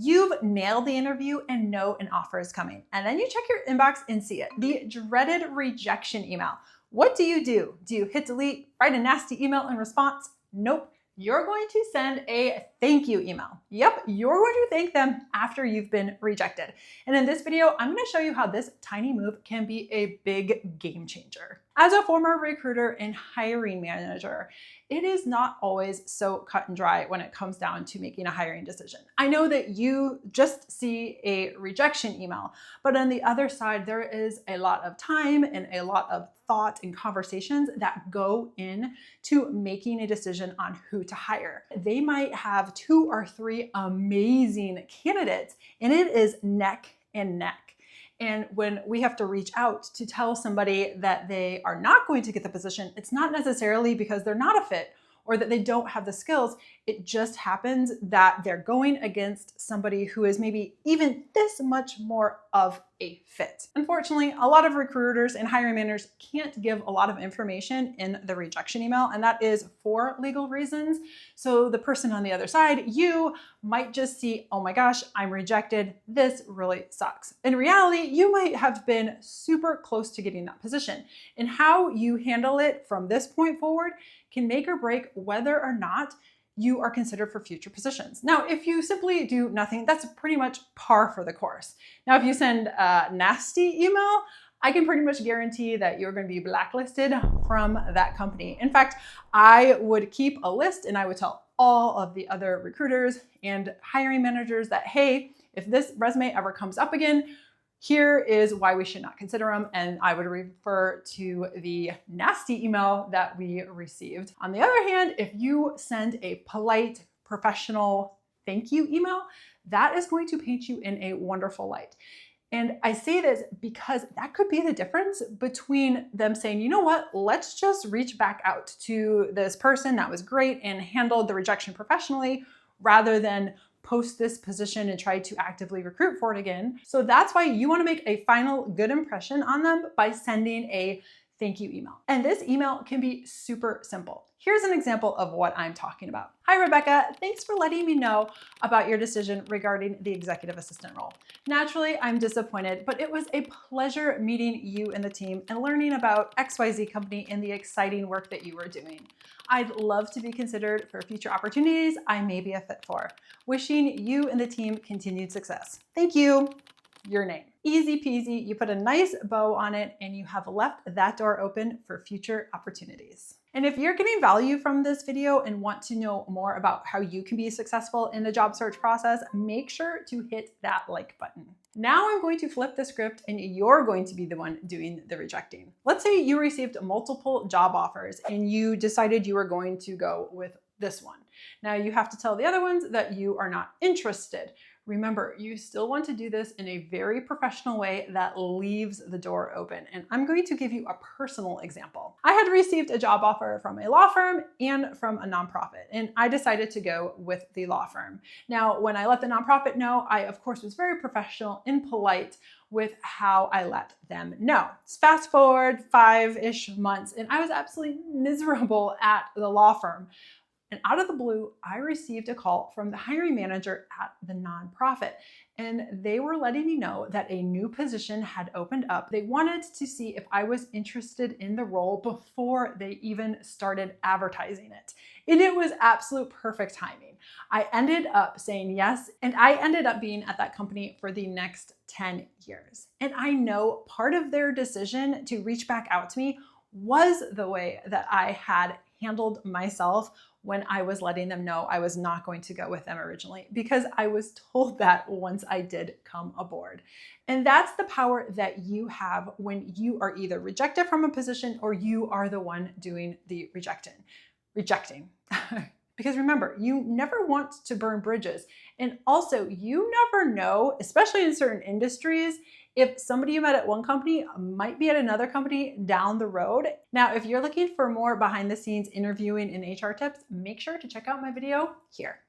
You've nailed the interview and know an offer is coming. And then you check your inbox and see it, the dreaded rejection email. What do? Do you hit delete, write a nasty email in response? Nope. You're going to send a thank you email. Yep, you're going to thank them after you've been rejected. And in this video, I'm going to show you how this tiny move can be a big game changer. As a former recruiter and hiring manager, it is not always so cut and dry when it comes down to making a hiring decision. I know that you just see a rejection email, but on the other side, there is a lot of time and a lot of thought and conversations that go in to making a decision on who to hire. They might have 2 or 3 amazing candidates, and it is neck and neck. And when we have to reach out to tell somebody that they are not going to get the position, it's not necessarily because they're not a fit or that they don't have the skills. It just happens that they're going against somebody who is maybe even this much more of a fit. Unfortunately, a lot of recruiters and hiring managers can't give a lot of information in the rejection email, and that is for legal reasons. So the person on the other side, you might just see, oh my gosh, I'm rejected. This really sucks. In reality, you might have been super close to getting that position, and how you handle it from this point forward can make or break whether or not you are considered for future positions. Now, if you simply do nothing, that's pretty much par for the course. Now, if you send a nasty email, I can pretty much guarantee that you're going to be blacklisted from that company. In fact, I would keep a list and I would tell all of the other recruiters and hiring managers that, hey, if this resume ever comes up again, here is why we should not consider them. And I would refer to the nasty email that we received. On the other hand, if you send a polite, professional thank you email, that is going to paint you in a wonderful light. And I say this because that could be the difference between them saying, you know what, let's just reach back out to this person that was great and handled the rejection professionally, rather than post this position and try to actively recruit for it again. So that's why you want to make a final good impression on them by sending a thank you email. And this email can be super simple. Here's an example of what I'm talking about. Hi, Rebecca. Thanks for letting me know about your decision regarding the executive assistant role. Naturally, I'm disappointed, but it was a pleasure meeting you and the team and learning about XYZ company and the exciting work that you were doing. I'd love to be considered for future opportunities I may be a fit for. Wishing you and the team continued success. Thank you. Your name. Easy peasy. You put a nice bow on it and you have left that door open for future opportunities. And if you're getting value from this video and want to know more about how you can be successful in the job search process, make sure to hit that like button. Now I'm going to flip the script and you're going to be the one doing the rejecting. Let's say you received multiple job offers and you decided you were going to go with this one. Now you have to tell the other ones that you are not interested. Remember, you still want to do this in a very professional way that leaves the door open. And I'm going to give you a personal example. I had received a job offer from a law firm and from a nonprofit, and I decided to go with the law firm. Now, when I let the nonprofit know, I of course was very professional and polite with how I let them know. Fast forward 5-ish months, and I was absolutely miserable at the law firm. And out of the blue, I received a call from the hiring manager at the nonprofit, and they were letting me know that a new position had opened up. They wanted to see if I was interested in the role before they even started advertising it. And it was absolute perfect timing. I ended up saying yes, and I ended up being at that company for the next 10 years. And I know part of their decision to reach back out to me was the way that I had handled myself when I was letting them know I was not going to go with them originally, because I was told that once I did come aboard. And that's the power that you have when you are either rejected from a position or you are the one doing the rejecting. Because remember, you never want to burn bridges. And also, you never know, especially in certain industries, if somebody you met at one company might be at another company down the road. Now, if you're looking for more behind the scenes interviewing and HR tips, make sure to check out my video here.